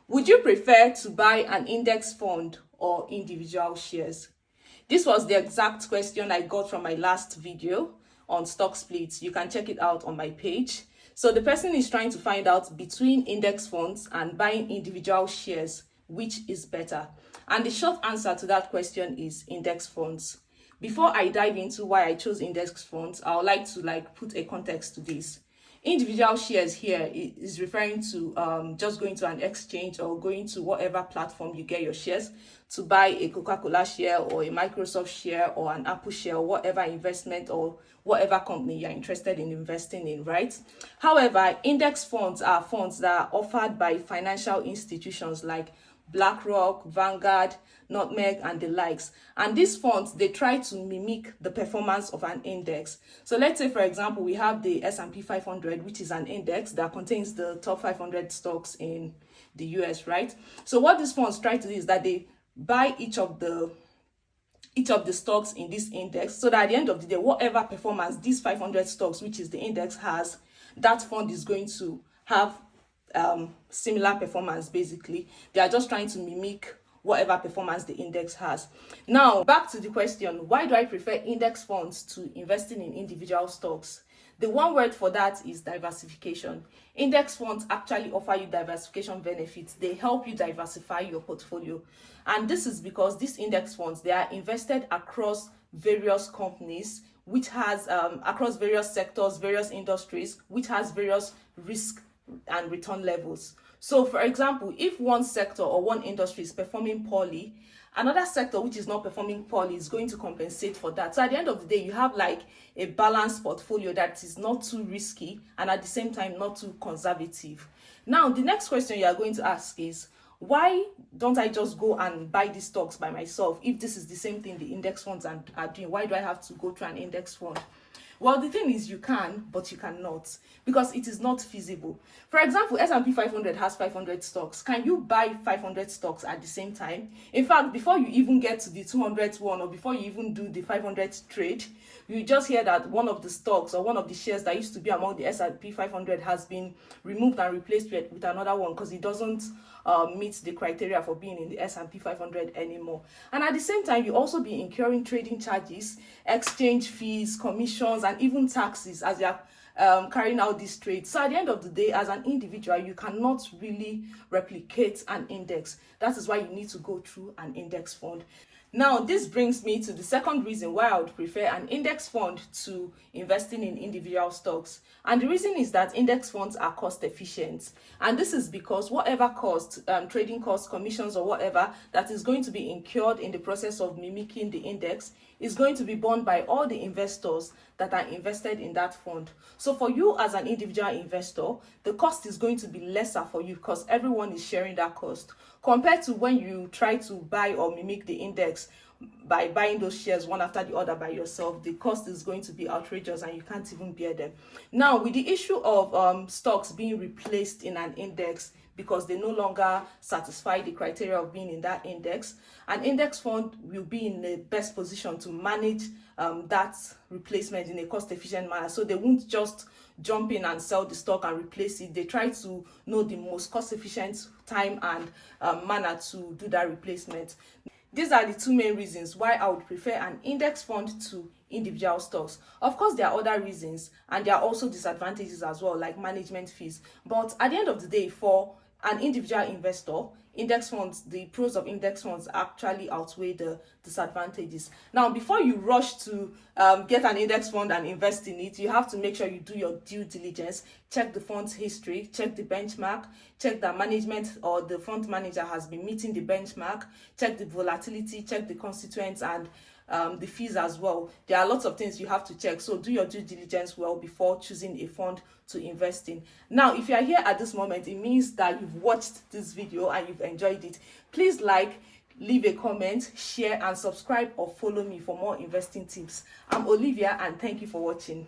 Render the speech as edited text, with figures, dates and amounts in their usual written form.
Would you prefer to buy an index fund or individual shares? This was the exact question I got from my last video on stock splits. You can check it out on my page. So the person is trying to find out between index funds and buying individual shares, which is better. And the short answer to that question is index funds. Before I dive into why I chose index funds, I would like to put a context to this. Individual shares here is referring to just going to an exchange or going to whatever platform you get your shares to buy a Coca-Cola share or a Microsoft share or an Apple share or whatever investment or whatever company you're interested in investing in, right? However, index funds are funds that are offered by financial institutions like BlackRock, Vanguard, Nutmeg, and the likes. And these funds, they try to mimic the performance of an index. So let's say, for example, we have the S&P 500, which is an index that contains the top 500 stocks in the US, right? So what these funds try to do is that they buy each of the stocks in this index, so that at the end of the day, whatever performance these 500 stocks, which is the index, has, that fund is going to have similar performance. Basically, they are just trying to mimic whatever performance the index has. Now, back to the question, why do I prefer index funds to investing in individual stocks? The one word for that is diversification. Index funds actually offer you diversification benefits. They help you diversify your portfolio. And this is because these index funds, they are invested across various companies, which has across various sectors, various industries, which has various risk and return levels. So for example, if one sector or one industry is performing poorly, another sector which is not performing poorly is going to compensate for that. So at the end of the day, you have like a balanced portfolio that is not too risky and at the same time not too conservative. Now, the next question you are going to ask is, why don't I just go and buy these stocks by myself? If this is the same thing the index funds are doing, why do I have to go through an index fund? Well, the thing is, you can, but you cannot, because it is not feasible. For example, S&P 500 has 500 stocks. Can you buy 500 stocks at the same time? In fact, before you even get to the 200th one, or before you even do the 500th trade, you just hear that one of the stocks or one of the shares that used to be among the S&P 500 has been removed and replaced with another one because it doesn't meet the criteria for being in the S&P 500 anymore. And at the same time, you also be incurring trading charges, exchange fees, commissions, and even taxes as you're carrying out these trades. So at the end of the day, as an individual, you cannot really replicate an index. That is why you need to go through an index fund. Now, this brings me to the second reason why I would prefer an index fund to investing in individual stocks. And the reason is that index funds are cost efficient. And this is because whatever cost, trading costs, commissions, or whatever that is going to be incurred in the process of mimicking the index is going to be borne by all the investors that are invested in that fund. So for you as an individual investor, the cost is going to be lesser for you because everyone is sharing that cost, compared to when you try to buy or mimic the index by buying those shares one after the other by yourself. The cost is going to be outrageous and you can't even bear them. Now, with the issue of stocks being replaced in an index because they no longer satisfy the criteria of being in that index, an index fund will be in the best position to manage that replacement in a cost-efficient manner. So they won't just jump in and sell the stock and replace it. They try to know the most cost-efficient time and manner to do that replacement. These are the two main reasons why I would prefer an index fund to individual stocks. Of course, there are other reasons, and there are also disadvantages as well, like management fees. But at the end of the day, for an individual investor, index funds, the pros of index funds actually outweigh the disadvantages. Now, before you rush to get an index fund and invest in it, you have to make sure you do your due diligence, check the fund's history, check the benchmark, check that management or the fund manager has been meeting the benchmark, check the volatility, check the constituents, and the fees as well. There are lots of things you have to check, so do your due diligence well before choosing a fund to invest in. Now, if you are here at this moment, it means that you've watched this video and you've enjoyed it. Please leave a comment, share, and subscribe or follow me for more investing tips. I'm Olivia, and thank you for watching.